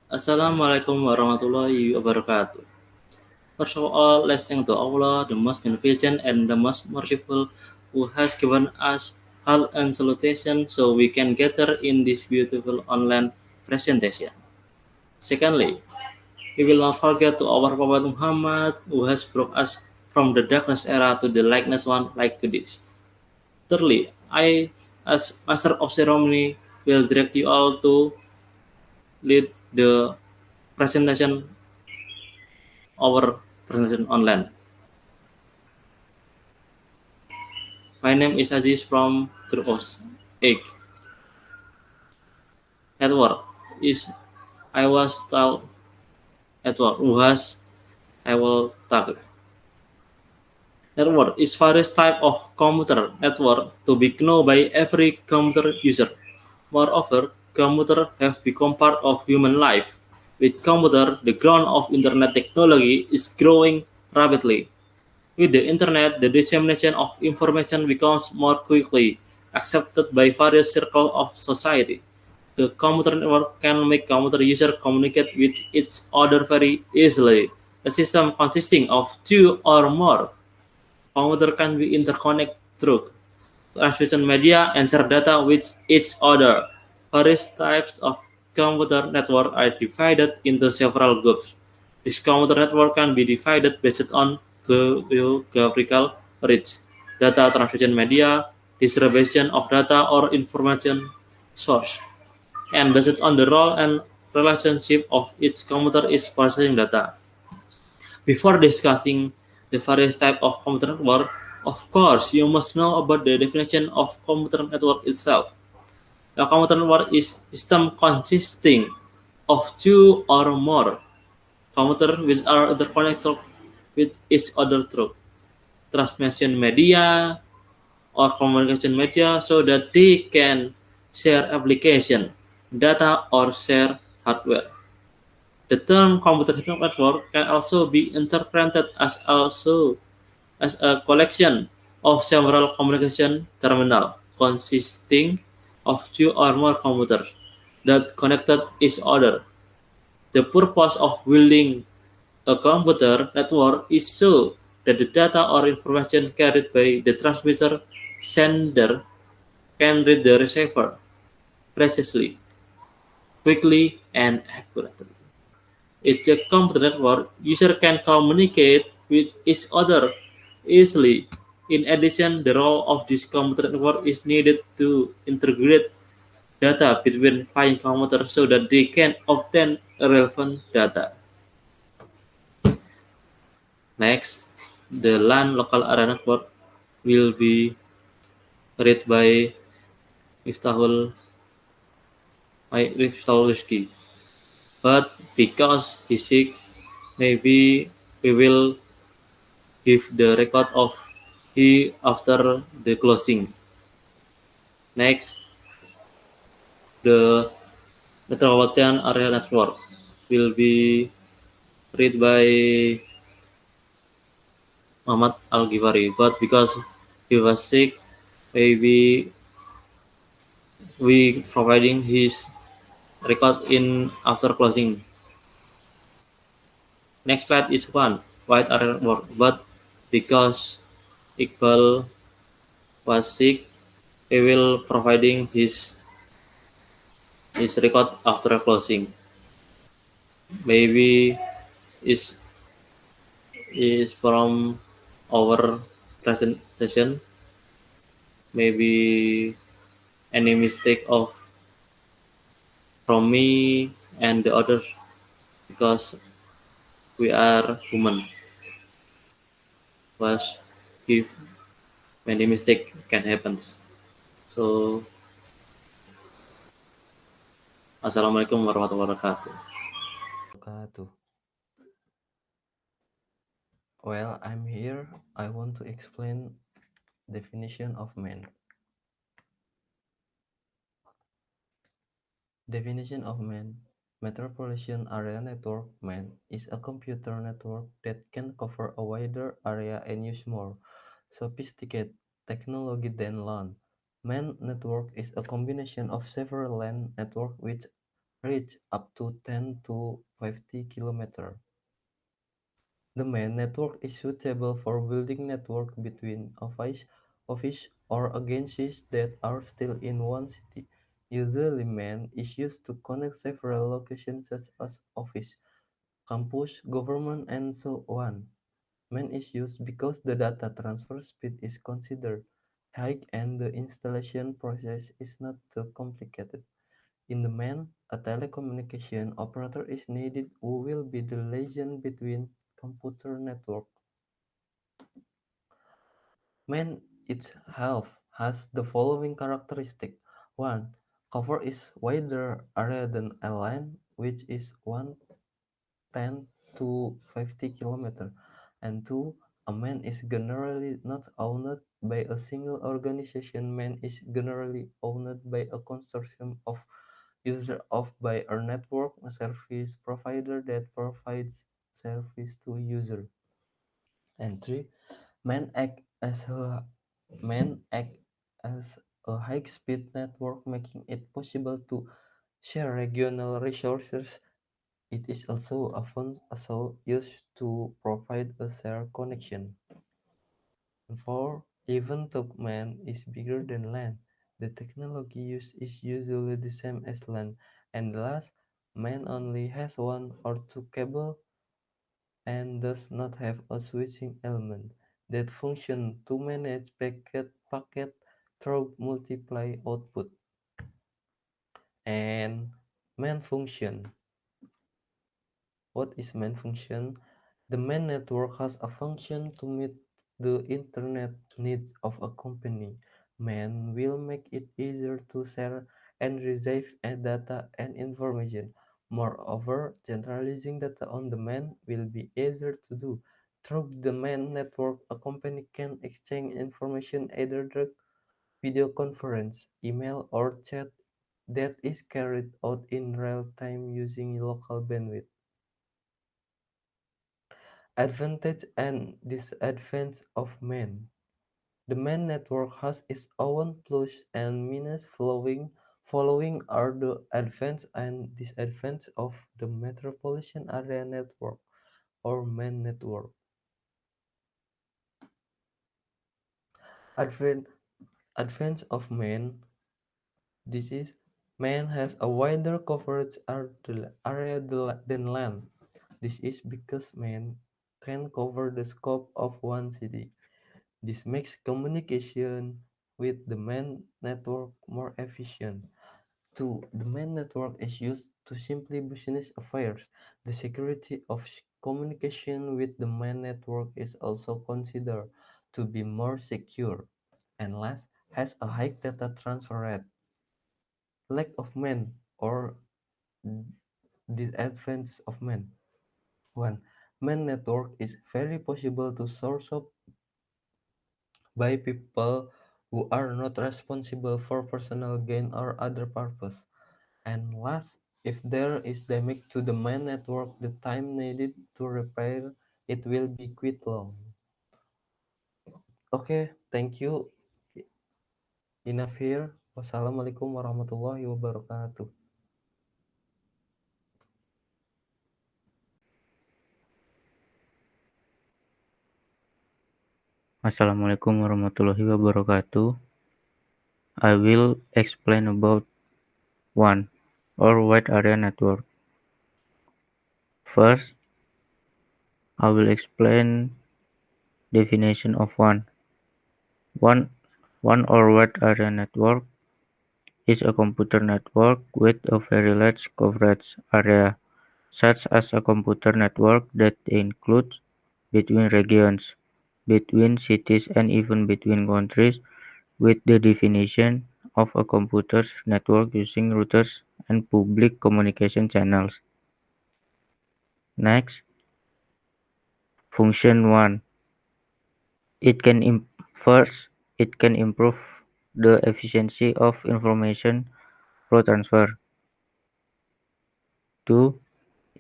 Assalamualaikum warahmatullahi wabarakatuh. First of all, let's thank to Allah, the most beneficent and the most merciful, who has given us health and salutation so we can gather in this beautiful online presentation. Secondly, we will not forget to our Prophet Muhammad, who has brought us from the darkness era to the likeness one like to this. Thirdly, I, as Master of Ceremony, will direct you all to lead the presentation our presentation online. My name is Aziz from Group of 8. Edward is I was told Edward who has I will tag. Network is various type of computer network to be known by every computer user. Moreover, computer have become part of human life. With computer, the ground of internet technology is growing rapidly. With the internet, the dissemination of information becomes more quickly accepted by various circles of society. The computer network can make computer user communicate with each other very easily. A system consisting of two or more computer can be interconnected through transmission media and share data with each other. Various types of computer network are divided into several groups. This computer network can be divided based on geographical reach, data transmission media, distribution of data or information source, and based on the role and relationship of each computer is processing data. Before discussing the various types of computer network, of course, you must know about the definition of computer network itself. A computer network is system consisting of two or more computers which are interconnected with each other through transmission media or communication media so that they can share application, data, or share hardware. The term computer network can also be interpreted as a collection of several communication terminals consisting of two or more computers that connected each other. The purpose of building a computer network is so that the data or information carried by the transmitter sender can reach the receiver precisely, quickly, and accurately. It's a computer network. User can communicate with each other easily. In addition, the role of this computer network is needed to integrate data between client computers so that they can obtain relevant data. Next, the LAN local area network will be read by Miftahul Miftahul Rizky. But because he's sick, maybe we will give the record of he after the closing. Next, the metropolitan area network will be read by Mohammad Alghifari, but because he was sick, maybe we providing his record in after closing. Next slide is one white area network, but because IQBAL was sick, we will providing his record after closing. Maybe is from our presentation. Maybe any mistake of from me and the others because we are human. Was if many mistake can happen. So assalamualaikum warahmatullahi wabarakatuh. Wabarakatuh. Well, I'm here. I want to explain definition of man. Definition of man. Metropolitan area network man is a computer network that can cover a wider area and use more sophisticated technology than LAN. Man network is a combination of several LAN network which reach up to 10 to 50 km. The main network is suitable for building network between office or agencies that are still in one city. Usually main is used to connect several locations such as office, campus, government, and so on. Main is used because the data transfer speed is considered high and the installation process is not too complicated. In the main, a telecommunication operator is needed who will be the liaison between computer network. Main itself has the following characteristic. 1. Cover is wider area than a line, which is 110 to 50 km. And 2. A main is generally not owned by a single organization. Main is generally owned by a consortium of users of by a network service provider that provides service to user. And 3. Men act as a Men act as a high-speed network, making it possible to share regional resources. It is also often used to provide a shared connection. And 4. Even though man is bigger than land, the technology used is usually the same as land. And last, man only has one or two cable and does not have a switching element that function to manage packet through multiply output. And main function. What is main function? The main network has a function to meet the internet needs of a company. Main will make it easier to share and receive data and information. Moreover, centralizing data on the main will be easier to do. Through the main network, a company can exchange information either through video conference, email, or chat that is carried out in real time using local bandwidth. Advantage and disadvantage of MAN. The MAN network has its own plus and minus following are the advantages and disadvantages of the metropolitan area network or MAN network. Advan- Advantage of MAN. This is MAN has a wider coverage area than LAN. This is because MAN can cover the scope of one city. This makes communication with the main network more efficient. 2. The main network is used to simply business affairs. The security of communication with the main network is also considered to be more secure. And last, has a high data transfer rate. Lack of main or disadvantage of main. 1. Main network is very possible to source up by people who are not responsible for personal gain or other purpose. And last, if there is damage to the main network, the time needed to repair it will be quite long. Okay, thank you. Enough here. Wassalamualaikum warahmatullahi wabarakatuh. Assalamualaikum warahmatullahi wabarakatuh. I will explain about WAN or Wide Area Network. First, I will explain definition of WAN. WAN, WAN or Wide Area Network is a computer network with a very large coverage area, such as a computer network that includes between regions, between cities, and even between countries, with the definition of a computer network using routers and public communication channels. Next, function 1. It can first, it can improve the efficiency of information flow transfer. 2.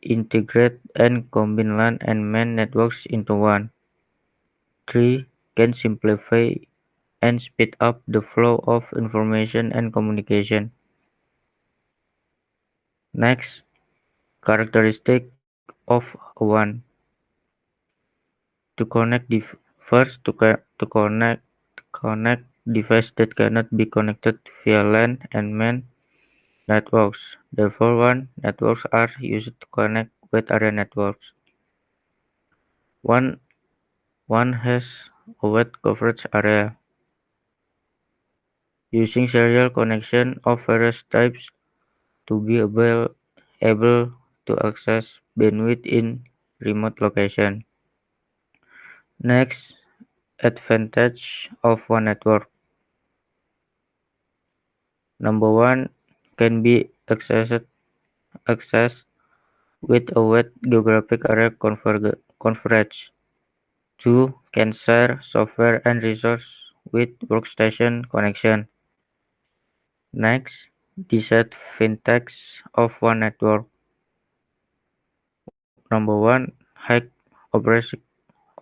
Integrate and combine LAN and MAN networks into one. 3. Can simplify and speed up the flow of information and communication. Next, characteristic of one. To connect first to connect devices that cannot be connected via LAN and MAN networks. Therefore, WAN networks are used to connect wide area networks. One one has a wide coverage area, using serial connection of various types to be able to access bandwidth in remote location. Next, advantage of one network. Number one, can be accessed with a wide geographic area coverage. Two, can share software and resource with workstation connection. Next, disadvantages of one network. Number one, high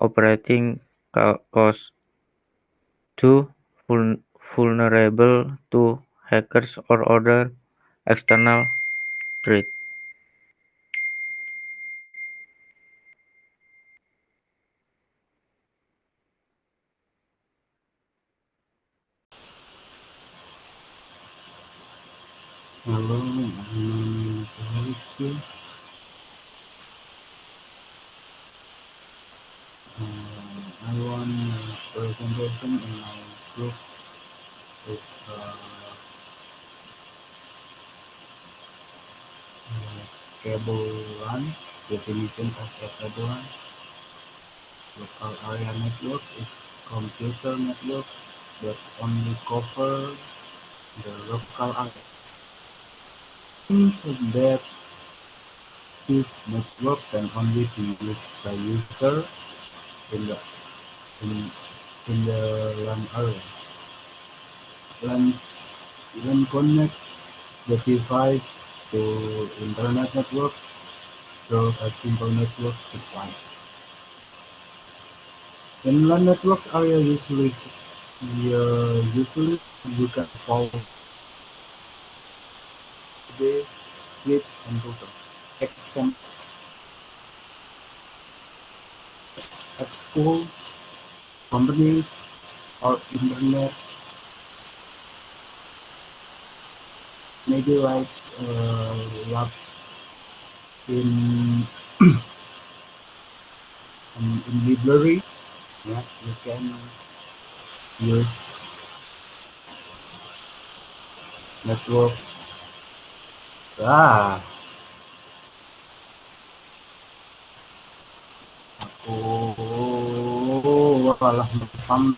operating cost. Two, vulnerable to hackers or other external threats. Hello, I'm Miftahul Rizky. I want a presentation in my group is cable LAN. Definition of a cable LAN. Local area network is computer network that only cover the local area. Means that this network can only be used by user in the in, in the LAN area. LAN LAN connects the device to internet network through a simple network device. In LAN networks area usually you can follow the switch and router. Example at school, companies, or internet, maybe like lab in in library. Yeah, you can use network. Ah, aku walah paham